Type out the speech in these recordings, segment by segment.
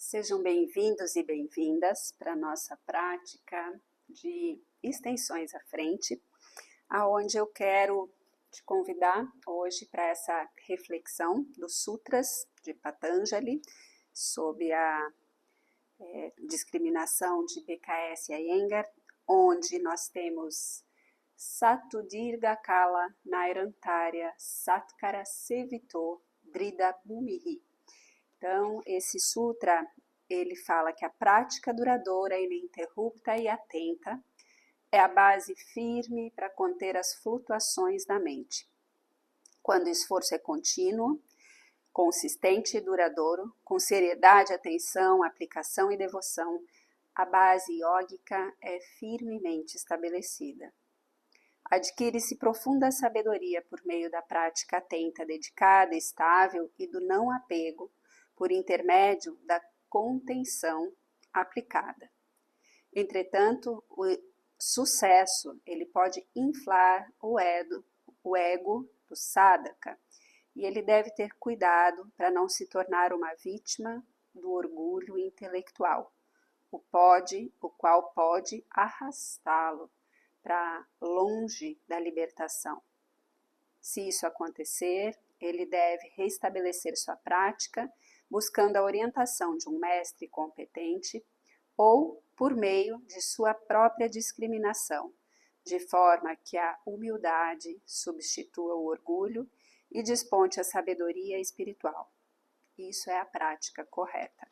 Sejam bem-vindos e bem-vindas para a nossa prática de extensões à frente, aonde eu quero te convidar hoje para essa reflexão dos Sutras de Patanjali sobre a discriminação de BKS e Iyengar, onde nós temos Satudirga Kala Nairantarya Satkara Sevito Drida Bhumihi. Então, esse sutra, ele fala que a prática duradoura, ininterrupta e atenta é a base firme para conter as flutuações da mente. Quando o esforço é contínuo, consistente e duradouro, com seriedade, atenção, aplicação e devoção, a base yógica é firmemente estabelecida. Adquire-se profunda sabedoria por meio da prática atenta, dedicada, estável e do não apego, por intermédio da contenção aplicada. Entretanto, o sucesso ele pode inflar o ego do sadhaka, e ele deve ter cuidado para não se tornar uma vítima do orgulho intelectual, o qual pode arrastá-lo para longe da libertação. Se isso acontecer, ele deve restabelecer sua prática, buscando a orientação de um mestre competente ou por meio de sua própria discriminação, de forma que a humildade substitua o orgulho e desponte a sabedoria espiritual. Isso é a prática correta.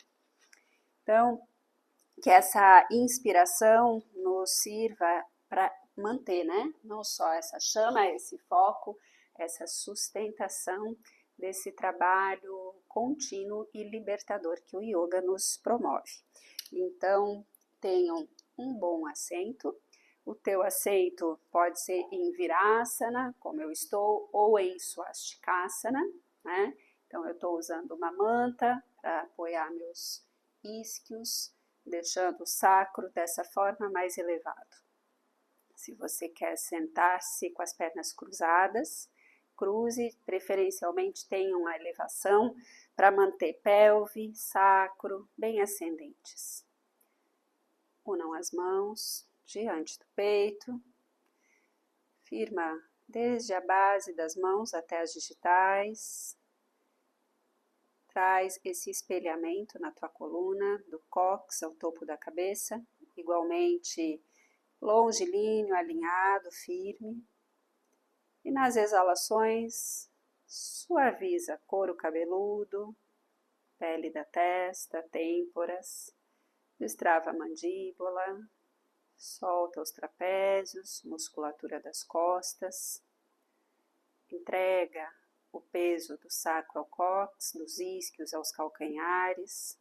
Então, que essa inspiração nos sirva para manter, não só essa chama, esse foco, essa sustentação desse trabalho contínuo e libertador que o yoga nos promove. Então, tenham um bom assento. O teu assento pode ser em Virasana, como eu estou, ou em Swastikasana, né? Então, eu estou usando uma manta para apoiar meus isquios, deixando o sacro dessa forma mais elevado. Se você quer sentar-se com as pernas cruzadas, cruze, preferencialmente tenha uma elevação para manter pelve, sacro bem ascendentes. Unam as mãos diante do peito, firma desde a base das mãos até as digitais. Traz esse espelhamento na tua coluna, do cóccix ao topo da cabeça, igualmente longilíneo, alinhado, firme. E nas exalações, suaviza couro cabeludo, pele da testa, têmporas, destrava a mandíbula, solta os trapézios, musculatura das costas, entrega o peso do sacro ao cóccix, dos isquios aos calcanhares.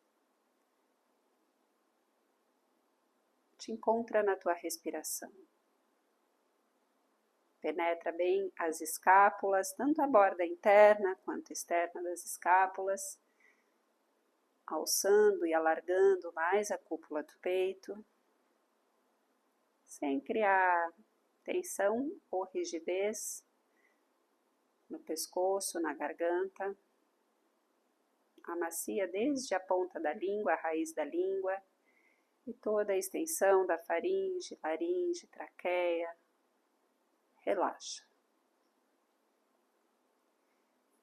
Te encontra na tua respiração. Penetra bem as escápulas, tanto a borda interna quanto externa das escápulas, alçando e alargando mais a cúpula do peito, sem criar tensão ou rigidez no pescoço, na garganta. Amacia desde a ponta da língua, a raiz da língua, e toda a extensão da faringe, laringe, traqueia. Relaxa.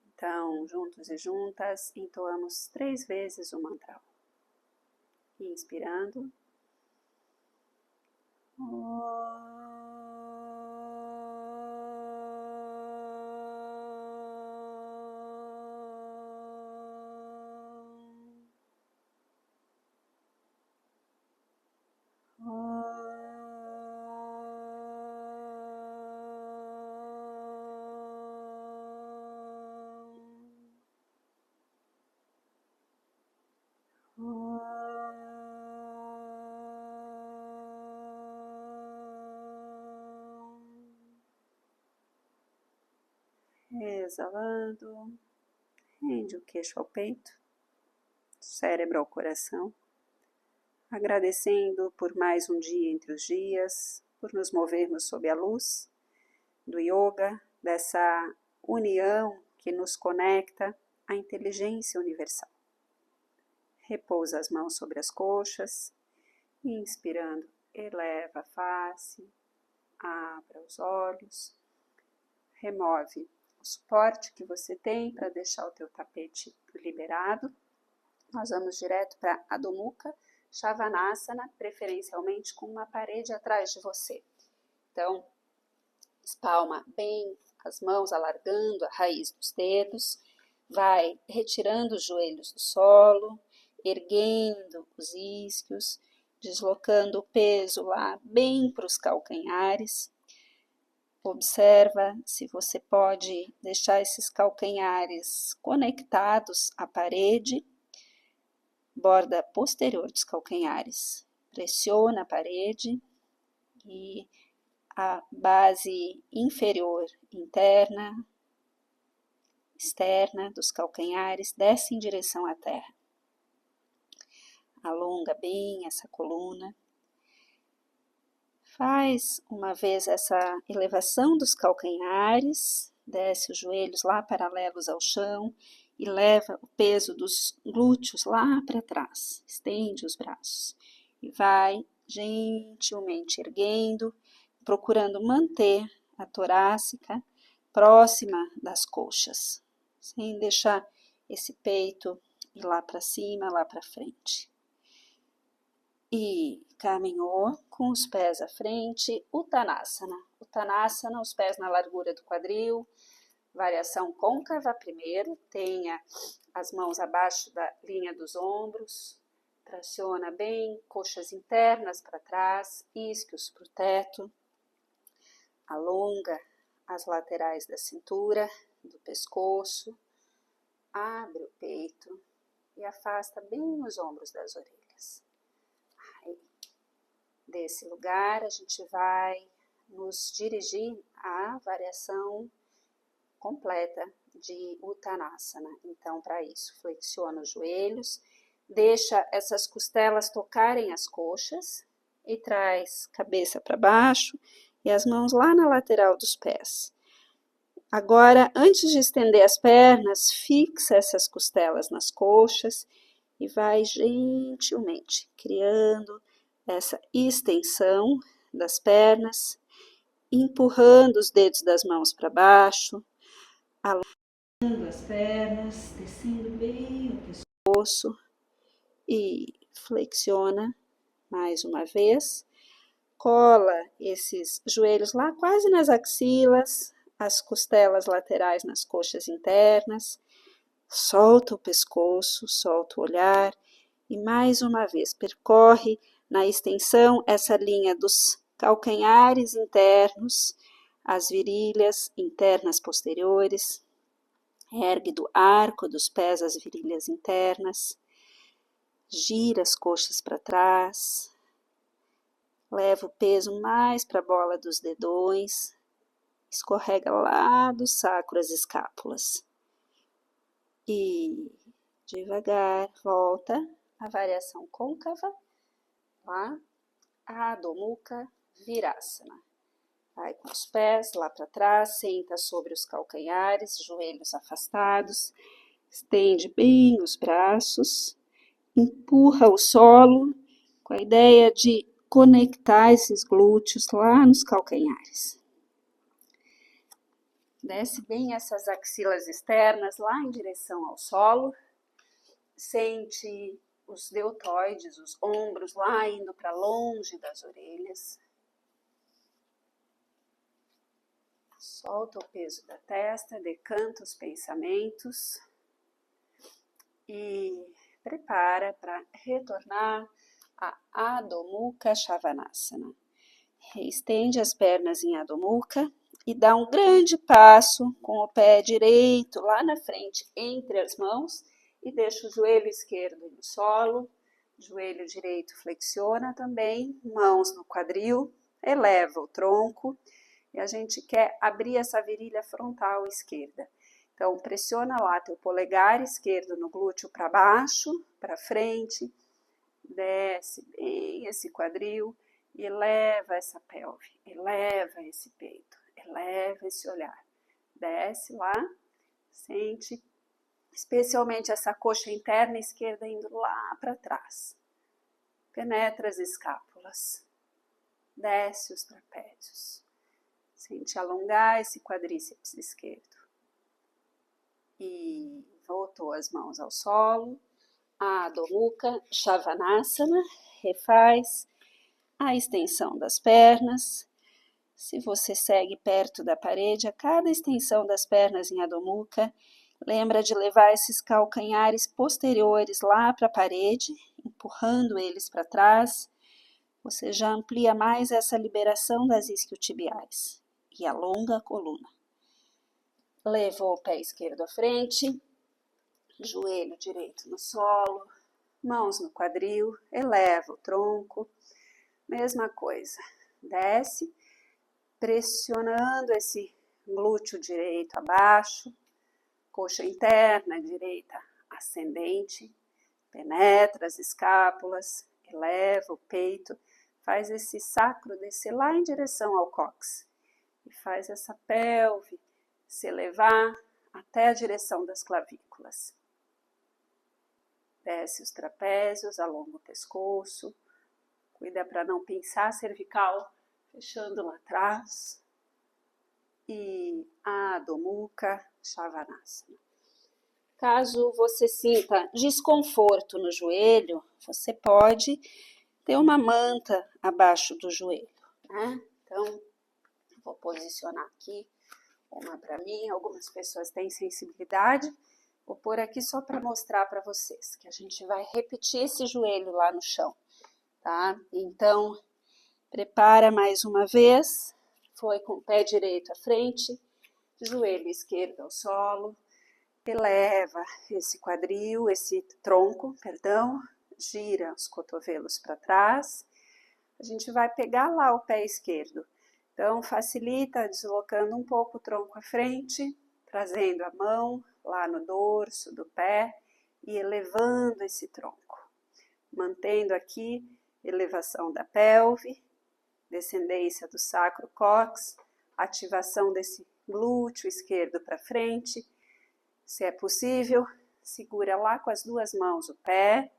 Então, juntos e juntas, entoamos 3 vezes o mantra. Inspirando. Exalando, rende o queixo ao peito, cérebro ao coração, agradecendo por mais um dia entre os dias, por nos movermos sob a luz do yoga, dessa união que nos conecta à inteligência universal. Repousa as mãos sobre as coxas. Inspirando, eleva a face, abra os olhos. Remove o suporte que você tem para deixar o teu tapete liberado. Nós vamos direto para Adho Mukha Svanasana, preferencialmente com uma parede atrás de você. Então, espalma bem as mãos, alargando a raiz dos dedos, vai retirando os joelhos do solo, erguendo os isquios, deslocando o peso lá bem para os calcanhares. Observa se você pode deixar esses calcanhares conectados à parede, borda posterior dos calcanhares. Pressiona a parede e a base inferior interna, externa dos calcanhares desce em direção à terra. Alonga bem essa coluna. Faz uma vez essa elevação dos calcanhares, desce os joelhos lá paralelos ao chão e leva o peso dos glúteos lá para trás. Estende os braços e vai gentilmente erguendo, procurando manter a torácica próxima das coxas, sem deixar esse peito ir lá para cima, lá para frente. E caminhou com os pés à frente, Uttanasana. Uttanasana, os pés na largura do quadril, variação côncava primeiro, tenha as mãos abaixo da linha dos ombros, traciona bem, coxas internas para trás, isquios para o teto, alonga as laterais da cintura, do pescoço, abre o peito e afasta bem os ombros das orelhas. Desse lugar, a gente vai nos dirigir à variação completa de Uttanasana. Então, para isso, flexiona os joelhos, deixa essas costelas tocarem as coxas e traz cabeça para baixo e as mãos lá na lateral dos pés. Agora, antes de estender as pernas, fixa essas costelas nas coxas e vai gentilmente criando essa extensão das pernas, empurrando os dedos das mãos para baixo, alongando as pernas, descendo bem o pescoço e flexiona mais uma vez. Cola esses joelhos lá quase nas axilas, as costelas laterais nas coxas internas, solta o pescoço, solta o olhar e mais uma vez percorre na extensão essa linha dos calcanhares internos, as virilhas internas posteriores, ergue do arco dos pés as virilhas internas, gira as coxas para trás, leva o peso mais para a bola dos dedões, escorrega lá do sacro as escápulas. E devagar volta à variação côncava, lá, Adho Mukha Virasana. Vai com os pés lá para trás, senta sobre os calcanhares, joelhos afastados, estende bem os braços, empurra o solo com a ideia de conectar esses glúteos lá nos calcanhares. Desce bem essas axilas externas lá em direção ao solo, sente os deltoides, os ombros lá indo para longe das orelhas. Solta o peso da testa, decanta os pensamentos e prepara para retornar a Adho Mukha Svanasana. Estende as pernas em Adho Mukha e dá um grande passo com o pé direito lá na frente entre as mãos e deixa o joelho esquerdo no solo, joelho direito flexiona também, mãos no quadril, eleva o tronco e a gente quer abrir essa virilha frontal esquerda. Então, pressiona lá teu polegar esquerdo no glúteo para baixo, para frente, desce bem esse quadril, e eleva essa pelve, eleva esse peito, eleva esse olhar. Desce lá, sente especialmente essa coxa interna esquerda indo lá para trás. Penetra as escápulas, desce os trapézios. Sente alongar esse quadríceps esquerdo. E voltou as mãos ao solo. Adho Mukha Svanasana, refaz a extensão das pernas. Se você segue perto da parede, a cada extensão das pernas em Adho Mukha, lembra de levar esses calcanhares posteriores lá para a parede, empurrando eles para trás. Você já amplia mais essa liberação das isquiotibiais e alonga a coluna. Levou o pé esquerdo à frente, joelho direito no solo, mãos no quadril, eleva o tronco. Mesma coisa, desce, pressionando esse glúteo direito abaixo, coxa interna direita ascendente, penetra as escápulas, eleva o peito, faz esse sacro descer lá em direção ao cóccix e faz essa pelve se elevar até a direção das clavículas. Desce os trapézios, alonga o pescoço, cuida para não pinçar a cervical, fechando lá atrás. E Adho Mukha Svanasana. Caso você sinta desconforto no joelho, você pode ter uma manta abaixo do joelho, né? Então, vou posicionar aqui uma para mim. Algumas pessoas têm sensibilidade. Vou pôr aqui só para mostrar para vocês que a gente vai repetir esse joelho lá no chão, tá? Então, prepara mais uma vez. Foi com o pé direito à frente, joelho esquerdo ao solo. Eleva esse quadril, esse tronco, gira os cotovelos para trás. A gente vai pegar lá o pé esquerdo. Então, facilita deslocando um pouco o tronco à frente, trazendo a mão lá no dorso do pé e elevando esse tronco. Mantendo aqui elevação da pelve, descendência do sacro cóccix, ativação desse glúteo esquerdo para frente. Se é possível, segura lá com as duas mãos o pé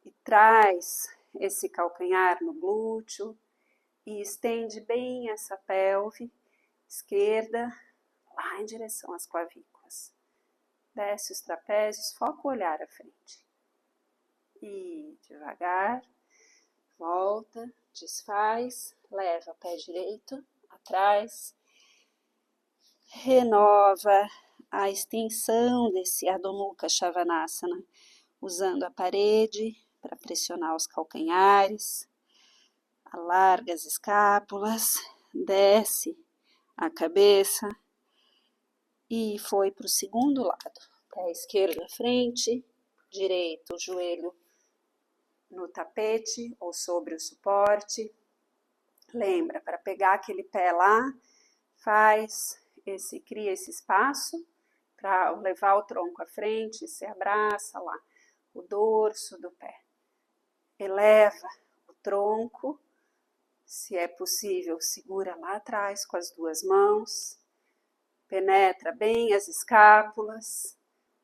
e traz esse calcanhar no glúteo e estende bem essa pelve esquerda lá em direção às clavículas. Desce os trapézios, foca o olhar à frente. E devagar, volta, desfaz, leva o pé direito atrás, renova a extensão desse Adho Mukha Svanasana, usando a parede para pressionar os calcanhares, alarga as escápulas, desce a cabeça e foi para o segundo lado. Pé esquerdo à frente, direito, o joelho no tapete ou sobre o suporte. Lembra, para pegar aquele pé lá, cria esse espaço para levar o tronco à frente, se abraça lá, o dorso do pé. Eleva o tronco, se é possível, segura lá atrás com as duas mãos, penetra bem as escápulas,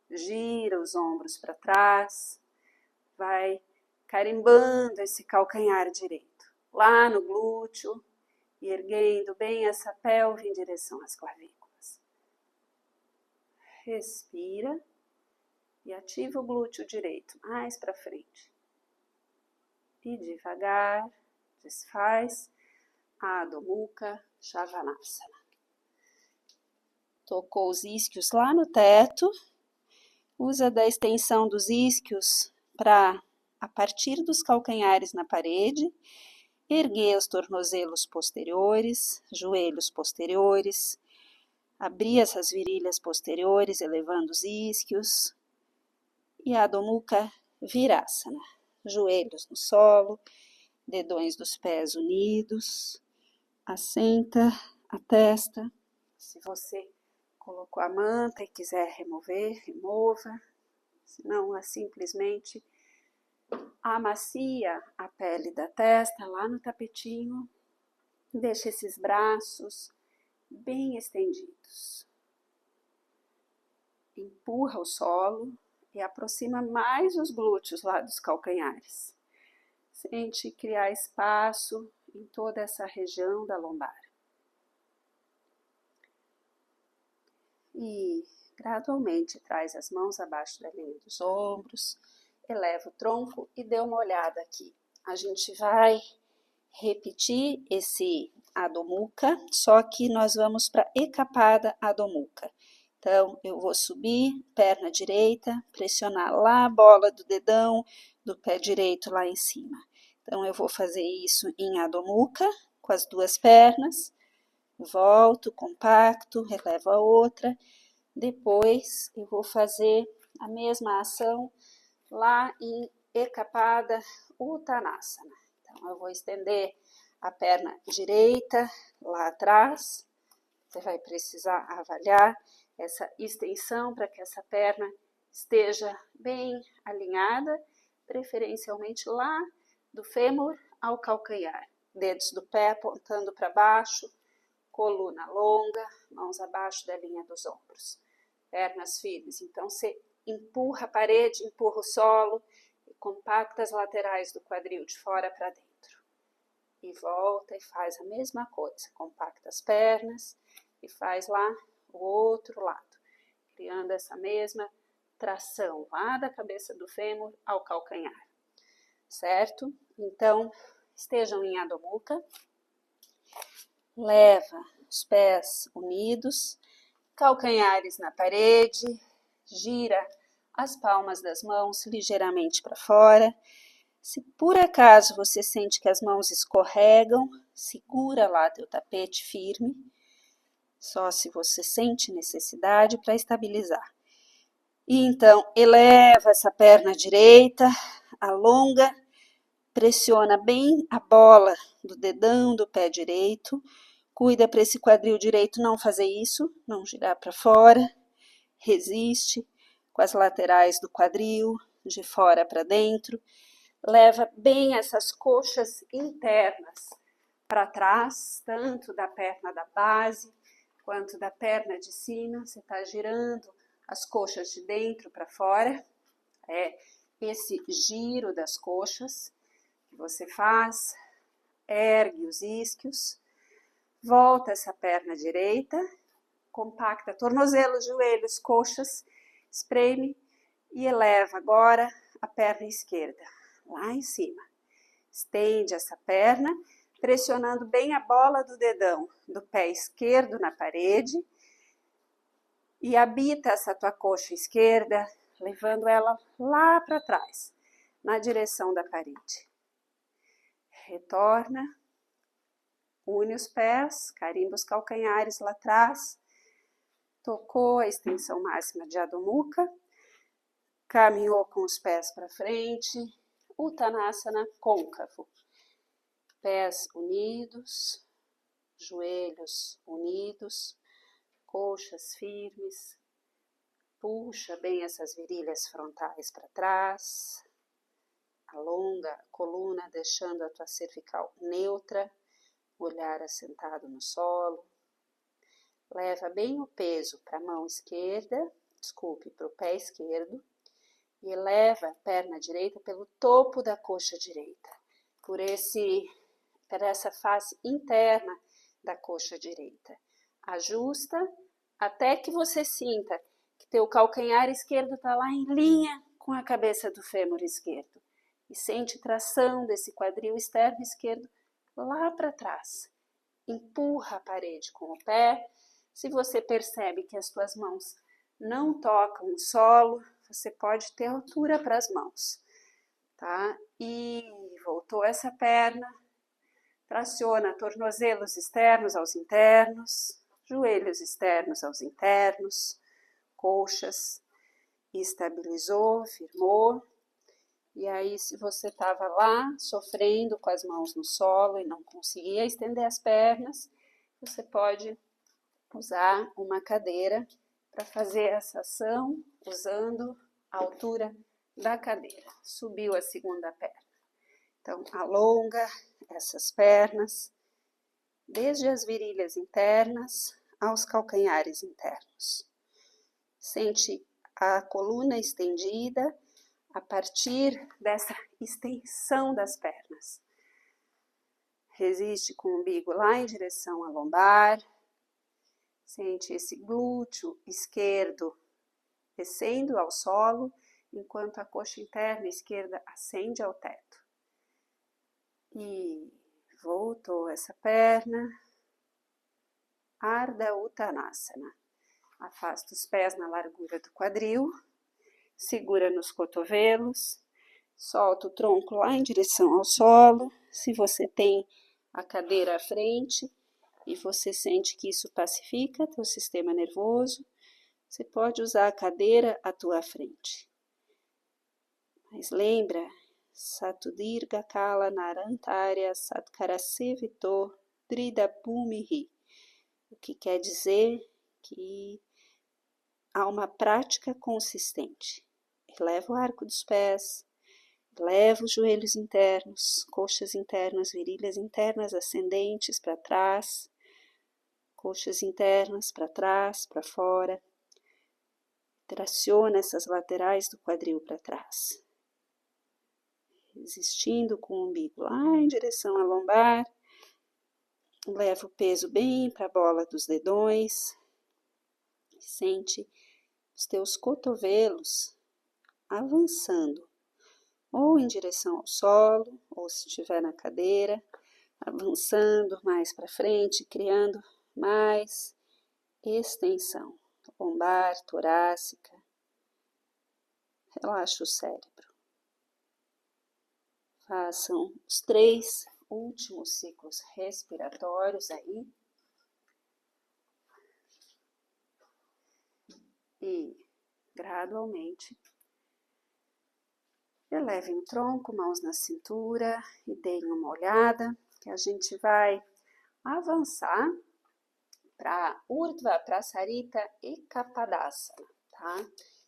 gira os ombros para trás, vai carimbando esse calcanhar direito, lá no glúteo, e erguendo bem essa pelve em direção às clavículas. Respira e ativa o glúteo direito mais para frente. E devagar, desfaz Adho Mukha Svanasana. Tocou os isquios lá no teto, usa da extensão dos isquios para, a partir dos calcanhares na parede, erguer os tornozelos posteriores, joelhos posteriores, abrir essas virilhas posteriores, elevando os isquios. E Adho Mukha Virasana, joelhos no solo, dedões dos pés unidos, assenta a testa. Se você colocou a manta e quiser remover, remova. Se não, simplesmente amacia a pele da testa lá no tapetinho. Deixa esses braços bem estendidos. empurra o solo e aproxima mais os glúteos lá dos calcanhares. Sente criar espaço em toda essa região da lombar. E gradualmente traz as mãos abaixo da linha dos ombros, eleva o tronco e dê uma olhada aqui. A gente vai repetir esse Adho Mukha, só que nós vamos para Ekapada Adho Mukha. Então, eu vou subir, perna direita, pressionar lá a bola do dedão do pé direito lá em cima. Então, eu vou fazer isso em Adho Mukha, com as duas pernas. Volto, compacto, relevo a outra. Depois, eu vou fazer a mesma ação lá em Ekapada Uttanasana. Então, eu vou estender a perna direita lá atrás. Você vai precisar avaliar essa extensão para que essa perna esteja bem alinhada, preferencialmente lá do fêmur ao calcanhar. Dedos do pé apontando para baixo, coluna longa, mãos abaixo da linha dos ombros. Pernas firmes. Então, você empurra a parede, empurra o solo e compacta as laterais do quadril de fora para dentro. E volta e faz a mesma coisa. Compacta as pernas e faz lá o outro lado, criando essa mesma tração lá da cabeça do fêmur ao calcanhar. Certo? Então, estejam em Adho Mukha. Leva os pés unidos, calcanhares na parede, gira as palmas das mãos ligeiramente para fora. Se por acaso você sente que as mãos escorregam, segura lá teu tapete firme, só se você sente necessidade para estabilizar. E então, eleva essa perna direita, alonga, pressiona bem a bola do dedão do pé direito, cuida para esse quadril direito não fazer isso, não girar para fora, resiste com as laterais do quadril, de fora para dentro, leva bem essas coxas internas para trás, tanto da perna da base, quanto da perna de cima. Você está girando as coxas de dentro para fora. É esse giro das coxas que você faz. Ergue os isquios. Volta essa perna direita. Compacta tornozelos, joelhos, coxas. Espreme e eleva agora a perna esquerda. Lá em cima. Estende essa perna, pressionando bem a bola do dedão do pé esquerdo na parede e habita essa tua coxa esquerda, levando ela lá para trás, na direção da parede. Retorna, une os pés, carimba os calcanhares lá atrás, tocou a extensão máxima de Adho Mukha, caminhou com os pés para frente, Uttanasana côncavo. Pés unidos, joelhos unidos, coxas firmes. Puxa bem essas virilhas frontais para trás. Alonga a coluna, deixando a tua cervical neutra, olhar assentado no solo. Leva bem o peso para a mão esquerda, para o pé esquerdo, e eleva a perna direita pelo topo da coxa direita, por essa face interna da coxa direita. Ajusta até que você sinta que teu calcanhar esquerdo está lá em linha com a cabeça do fêmur esquerdo. E sente tração desse quadril externo esquerdo lá para trás. Empurra a parede com o pé. Se você percebe que as tuas mãos não tocam o solo, você pode ter altura para as mãos. Tá? E voltou essa perna. Traciona tornozelos externos aos internos, joelhos externos aos internos, coxas, estabilizou, firmou. E aí, se você estava lá sofrendo com as mãos no solo e não conseguia estender as pernas, você pode usar uma cadeira para fazer essa ação usando a altura da cadeira. Subiu a segunda perna. Então, alonga essas pernas, desde as virilhas internas aos calcanhares internos. Sente a coluna estendida a partir dessa extensão das pernas. Resiste com o umbigo lá em direção à lombar. Sente esse glúteo esquerdo descendo ao solo, enquanto a coxa interna esquerda ascende ao teto. E voltou essa perna. Ardha Uttanasana. Afasta os pés na largura do quadril, segura nos cotovelos, solta o tronco lá em direção ao solo. Se você tem a cadeira à frente e você sente que isso pacifica teu sistema nervoso, você pode usar a cadeira à tua frente. Mas lembra, Satudrika Kala Narantarya Satkarasevito Drida Bhumihi. O que quer dizer que há uma prática consistente. Eleva o arco dos pés, eleva os joelhos internos, coxas internas, virilhas internas ascendentes para trás, coxas internas para trás, para fora. Traciona essas laterais do quadril para trás. Resistindo com o umbigo lá em direção à lombar. Leva o peso bem para a bola dos dedões. Sente os teus cotovelos avançando, ou em direção ao solo, ou se estiver na cadeira, avançando mais para frente, criando mais extensão lombar, torácica. Relaxa o cérebro. Façam os 3 últimos ciclos respiratórios aí. E, gradualmente, elevem o tronco, mãos na cintura e deem uma olhada, que a gente vai avançar para Urdhva Prasarita Ekapadasana, tá?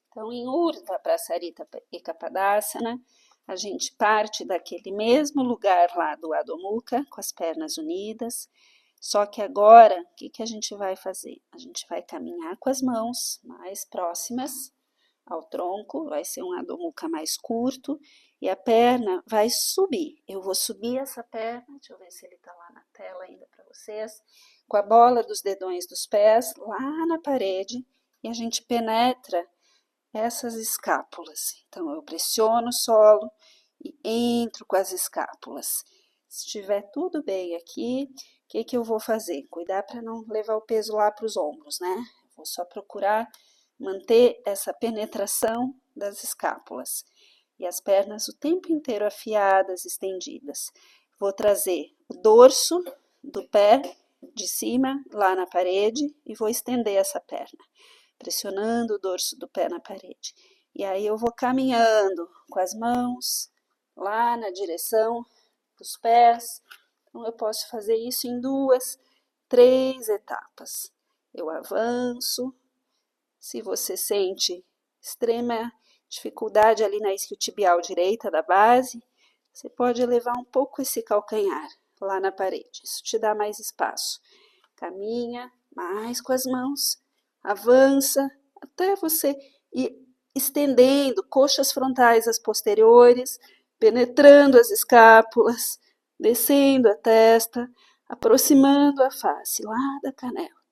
Então, em Urdhva Prasarita Ekapadasana, a gente parte daquele mesmo lugar lá do Adho Mukha, com as pernas unidas, só que agora, o que a gente vai fazer? A gente vai caminhar com as mãos mais próximas ao tronco, vai ser um Adho Mukha mais curto, e a perna vai subir. Eu vou subir essa perna, deixa eu ver se ele está lá na tela ainda para vocês, com a bola dos dedões dos pés lá na parede, e a gente penetra essas escápulas. Então, eu pressiono o solo e entro com as escápulas. Se estiver tudo bem aqui, o que eu vou fazer? Cuidar para não levar o peso lá para os ombros, né? Vou só procurar manter essa penetração das escápulas. E as pernas o tempo inteiro afiadas, estendidas. Vou trazer o dorso do pé de cima lá na parede e vou estender essa perna, pressionando o dorso do pé na parede. E aí eu vou caminhando com as mãos lá na direção dos pés. Então eu posso fazer isso em 2, 3 etapas. Eu avanço. Se você sente extrema dificuldade ali na isquiotibial direita da base, você pode elevar um pouco esse calcanhar lá na parede. Isso te dá mais espaço. Caminha mais com as mãos, avança até você ir estendendo coxas frontais às posteriores, penetrando as escápulas, descendo a testa, aproximando a face lá da canela.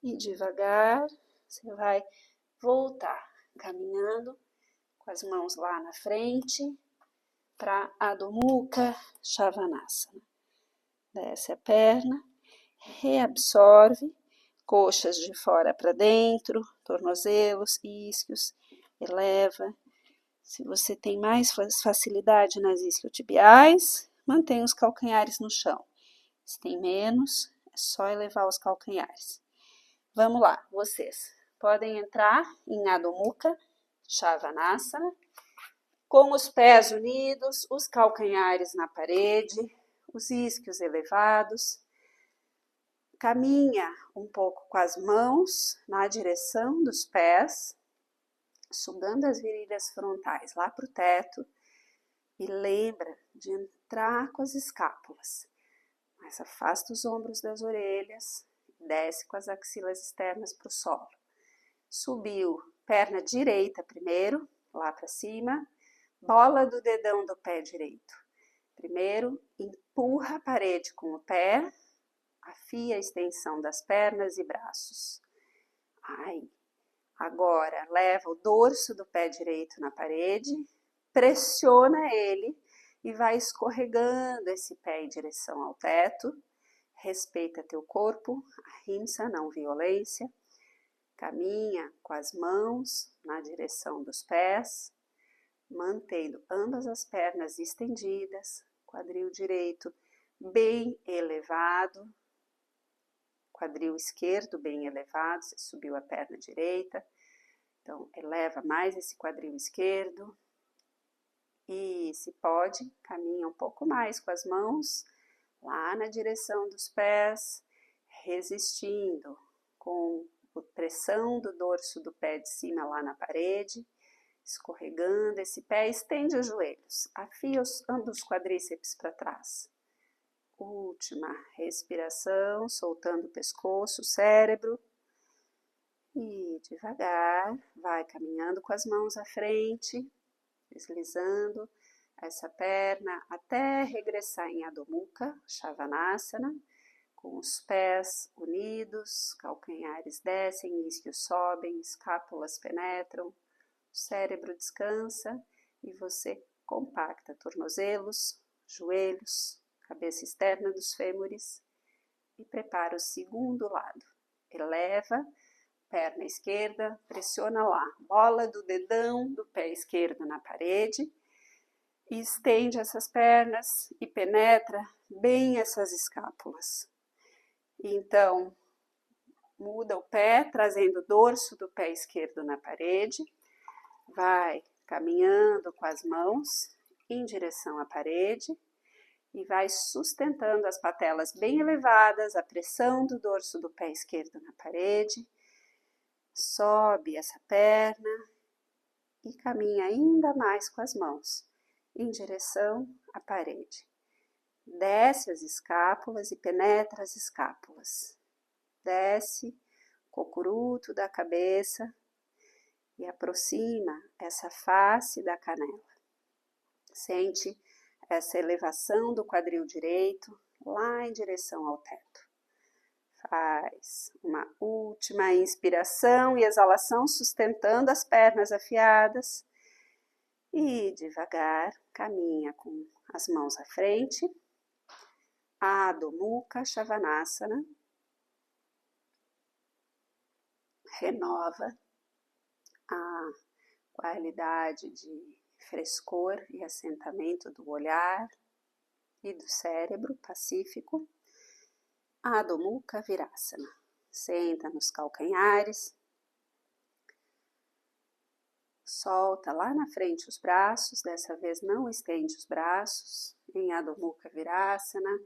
E devagar, você vai voltar caminhando com as mãos lá na frente para Adho Mukha Svanasana. Desce a perna, reabsorve, coxas de fora para dentro, tornozelos, isquios, eleva. Se você tem mais facilidade nas isquiotibiais, mantém os calcanhares no chão. Se tem menos, é só elevar os calcanhares. Vamos lá, vocês podem entrar em Adho Mukha Svanasana, com os pés unidos, os calcanhares na parede, os isquios elevados. Caminha um pouco com as mãos na direção dos pés, sugando as virilhas frontais lá para o teto. E lembra de entrar com as escápulas. Mas afasta os ombros das orelhas, desce com as axilas externas para o solo. Subiu perna direita primeiro, lá para cima, bola do dedão do pé direito. Primeiro, empurra a parede com o pé, afia a extensão das pernas e braços. Aí, agora leva o dorso do pé direito na parede, pressiona ele e vai escorregando esse pé em direção ao teto. Respeita teu corpo, ahimsa, não violência. Caminha com as mãos na direção dos pés, mantendo ambas as pernas estendidas, quadril direito bem elevado, quadril esquerdo bem elevado, você subiu a perna direita, então eleva mais esse quadril esquerdo e, se pode, caminha um pouco mais com as mãos lá na direção dos pés, resistindo com a pressão do dorso do pé de cima lá na parede, escorregando esse pé, estende os joelhos, afia ambos os quadríceps para trás. Última respiração, soltando o pescoço, o cérebro. E devagar, vai caminhando com as mãos à frente, deslizando essa perna até regressar em Adho Mukha Svanasana, com os pés unidos, calcanhares descem, isquios sobem, escápulas penetram, o cérebro descansa e você compacta tornozelos, joelhos, cabeça externa dos fêmures e prepara o segundo lado. Eleva, perna esquerda, pressiona lá, bola do dedão do pé esquerdo na parede e estende essas pernas e penetra bem essas escápulas. Então, muda o pé, trazendo o dorso do pé esquerdo na parede, vai caminhando com as mãos em direção à parede e vai sustentando as patelas bem elevadas, a pressão do dorso do pé esquerdo na parede, sobe essa perna e caminha ainda mais com as mãos em direção à parede. Desce as escápulas e penetra as escápulas. Desce cocuruto da cabeça e aproxima essa face da canela. Sente essa elevação do quadril direito lá em direção ao teto. Faz uma última inspiração e exalação, sustentando as pernas afiadas. E devagar, caminha com as mãos à frente. Adho Mukha Svanasana. Renova a qualidade de frescor e assentamento do olhar e do cérebro pacífico. Adho Mukha Virasana. Senta nos calcanhares. Solta lá na frente os braços, dessa vez não estende os braços. Em Adho Mukha Virasana,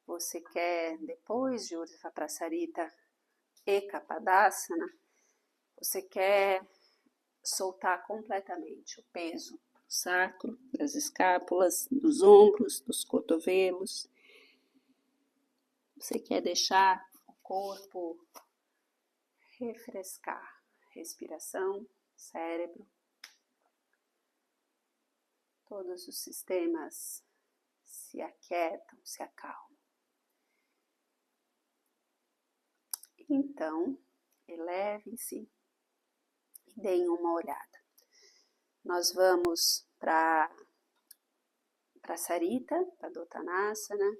você quer, depois de Urdhva Prasarita Eka Padasana, você quer soltar completamente o peso do sacro, das escápulas, dos ombros, dos cotovelos. Você quer deixar o corpo refrescar, respiração, cérebro, todos os sistemas se aquietam, se acalmam. Então, elevem-se e deem uma olhada. Nós vamos para Sarita, Padottanasana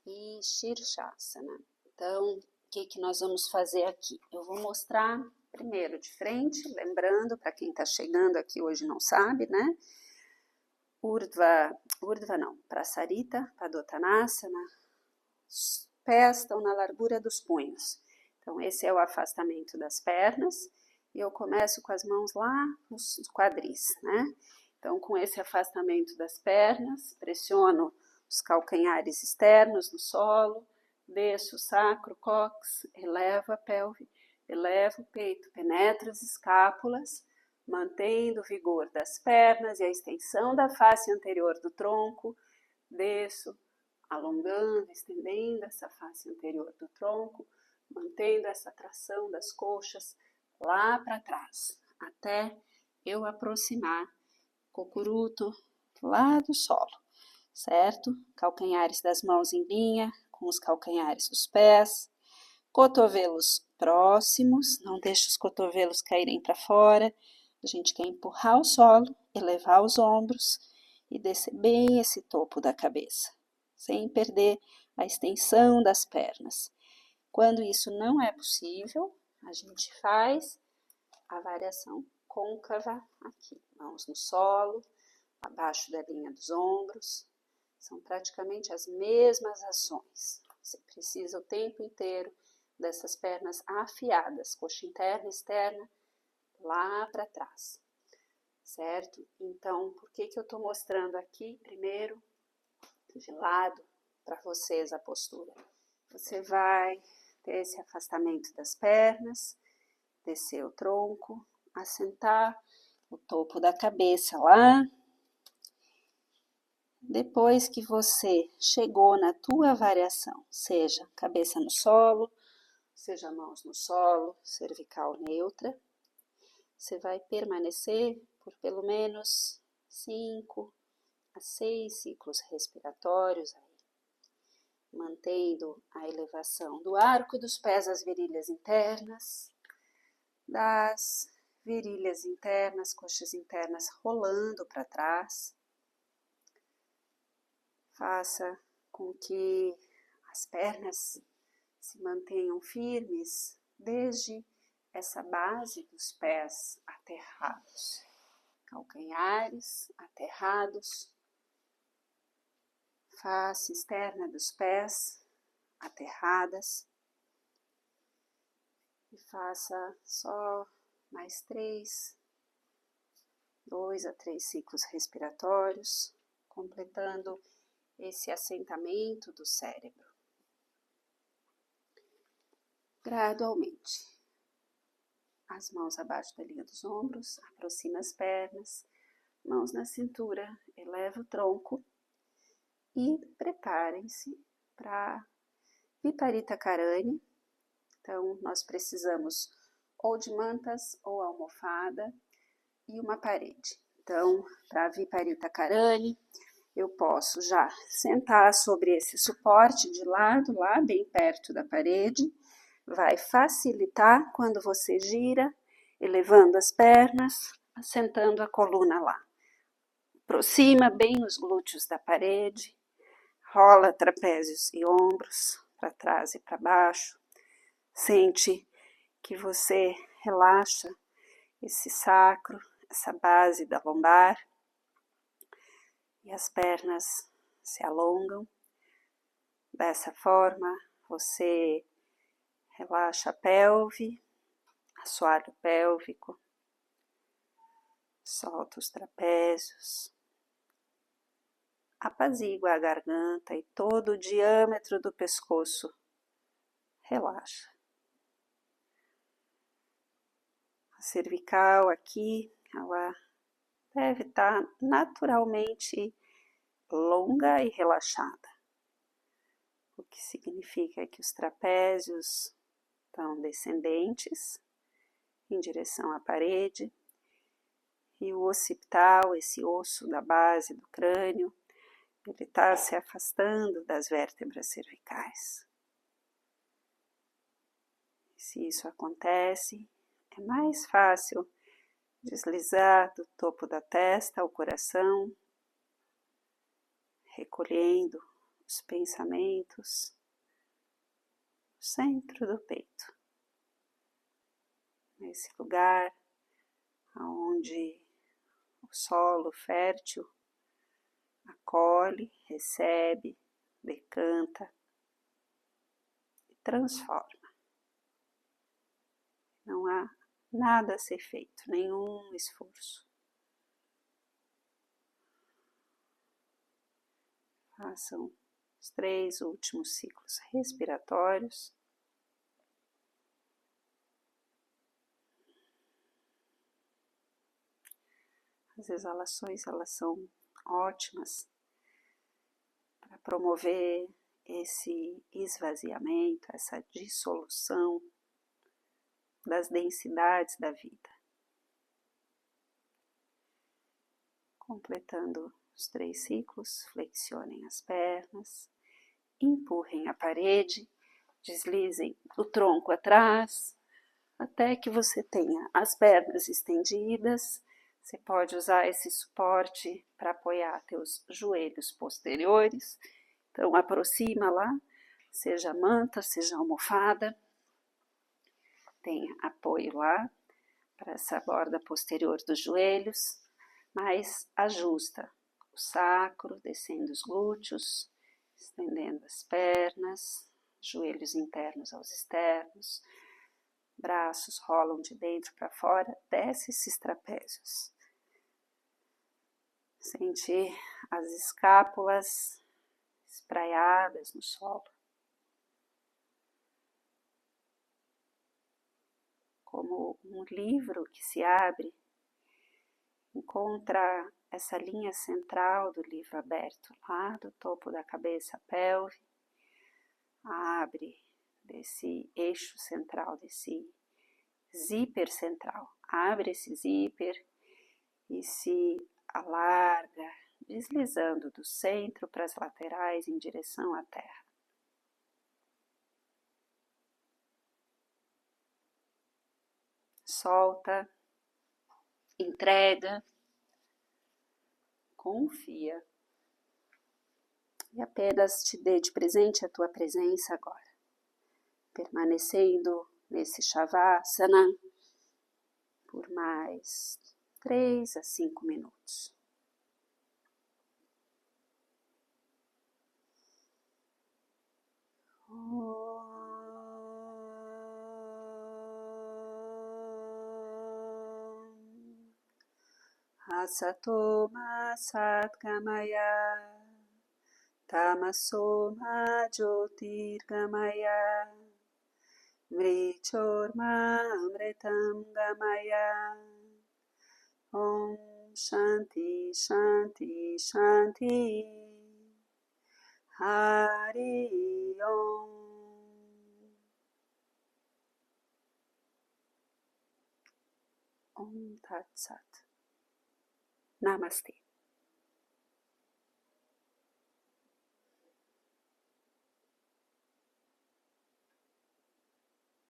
e Shirshasana. Então, o que nós vamos fazer aqui? Eu vou mostrar primeiro de frente, lembrando, para quem está chegando aqui hoje não sabe, né? Prasarita, Padottanasana, os pés estão na largura dos punhos. Então, esse é o afastamento das pernas. E eu começo com as mãos lá nos quadris, né? Então, com esse afastamento das pernas, pressiono os calcanhares externos no solo, desço o sacro, cóccix, elevo a pelve, elevo o peito, penetro as escápulas, mantendo o vigor das pernas e a extensão da face anterior do tronco, desço, alongando, estendendo essa face anterior do tronco, mantendo essa tração das coxas, lá para trás, até eu aproximar o cocuruto lá do solo, certo? Calcanhares das mãos em linha com os calcanhares dos pés, cotovelos próximos, não deixe os cotovelos caírem para fora. A gente quer empurrar o solo, elevar os ombros e descer bem esse topo da cabeça, sem perder a extensão das pernas. Quando isso não é possível, a gente faz a variação côncava aqui, mãos no solo, abaixo da linha dos ombros. São praticamente as mesmas ações. Você precisa o tempo inteiro dessas pernas afiadas, coxa interna e externa, lá para trás, certo? Então, por que eu estou mostrando aqui primeiro de lado para vocês a postura? Você vai ter esse afastamento das pernas, descer o tronco, assentar o topo da cabeça lá. Depois que você chegou na tua variação, seja cabeça no solo, seja mãos no solo, cervical neutra, você vai permanecer por pelo menos 5 a 6 ciclos respiratórios, aí, mantendo a elevação do arco dos pés às virilhas internas, das virilhas internas, coxas internas rolando para trás. Faça com que as pernas se mantenham firmes desde essa base dos pés aterrados, calcanhares aterrados, face externa dos pés aterradas, e faça só mais 2 a 3 ciclos respiratórios, completando esse assentamento do cérebro. Gradualmente, as mãos abaixo da linha dos ombros, aproxima as pernas, mãos na cintura, eleva o tronco e preparem-se para Viparita Karani. Então, nós precisamos ou de mantas ou almofada e uma parede. Então, para Viparita Karani, eu posso já sentar sobre esse suporte de lado, lá bem perto da parede. Vai facilitar quando você gira, elevando as pernas, assentando a coluna lá. Aproxima bem os glúteos da parede, rola trapézios e ombros para trás e para baixo. Sente que você relaxa esse sacro, essa base da lombar, e as pernas se alongam. Dessa forma, você relaxa a pelve, assoalho pélvico, solta os trapézios, apazigua a garganta e todo o diâmetro do pescoço relaxa. A cervical aqui, ela deve estar naturalmente longa e relaxada, o que significa que os trapézios estão descendentes em direção à parede, e o occipital, esse osso da base do crânio, ele está se afastando das vértebras cervicais. Se isso acontece, é mais fácil deslizar do topo da testa ao coração, recolhendo os pensamentos no centro do peito, nesse lugar onde o solo fértil acolhe, recebe, decanta e transforma. Não há nada a ser feito, nenhum esforço. Façam os 3 últimos ciclos respiratórios. As exalações, elas são ótimas para promover esse esvaziamento, essa dissolução das densidades da vida. Completando os 3 ciclos, flexionem as pernas, empurrem a parede, deslizem o tronco atrás, até que você tenha as pernas estendidas. Você pode usar esse suporte para apoiar teus joelhos posteriores. Então, aproxima lá, seja manta, seja almofada. Tenha apoio lá para essa borda posterior dos joelhos, mas ajusta o sacro, descendo os glúteos, estendendo as pernas, joelhos internos aos externos, braços rolam de dentro para fora, desce esses trapézios. Sente as escápulas espraiadas no solo. Como um livro que se abre, encontra essa linha central do livro aberto, lá do topo da cabeça, pelve, abre desse eixo central, desse zíper central, abre esse zíper e se alarga, deslizando do centro para as laterais em direção à terra. Solta, entrega, confia e apenas te dê de presente a tua presença agora, permanecendo nesse Shavasana por mais 3 a 5 minutos. Asato ma satgamaya, tamaso ma jyotirgamaya, mrichorma amritam gamaya. Om Shanti Shanti Shanti. Hari Om. Om Tat Sat. Namastê.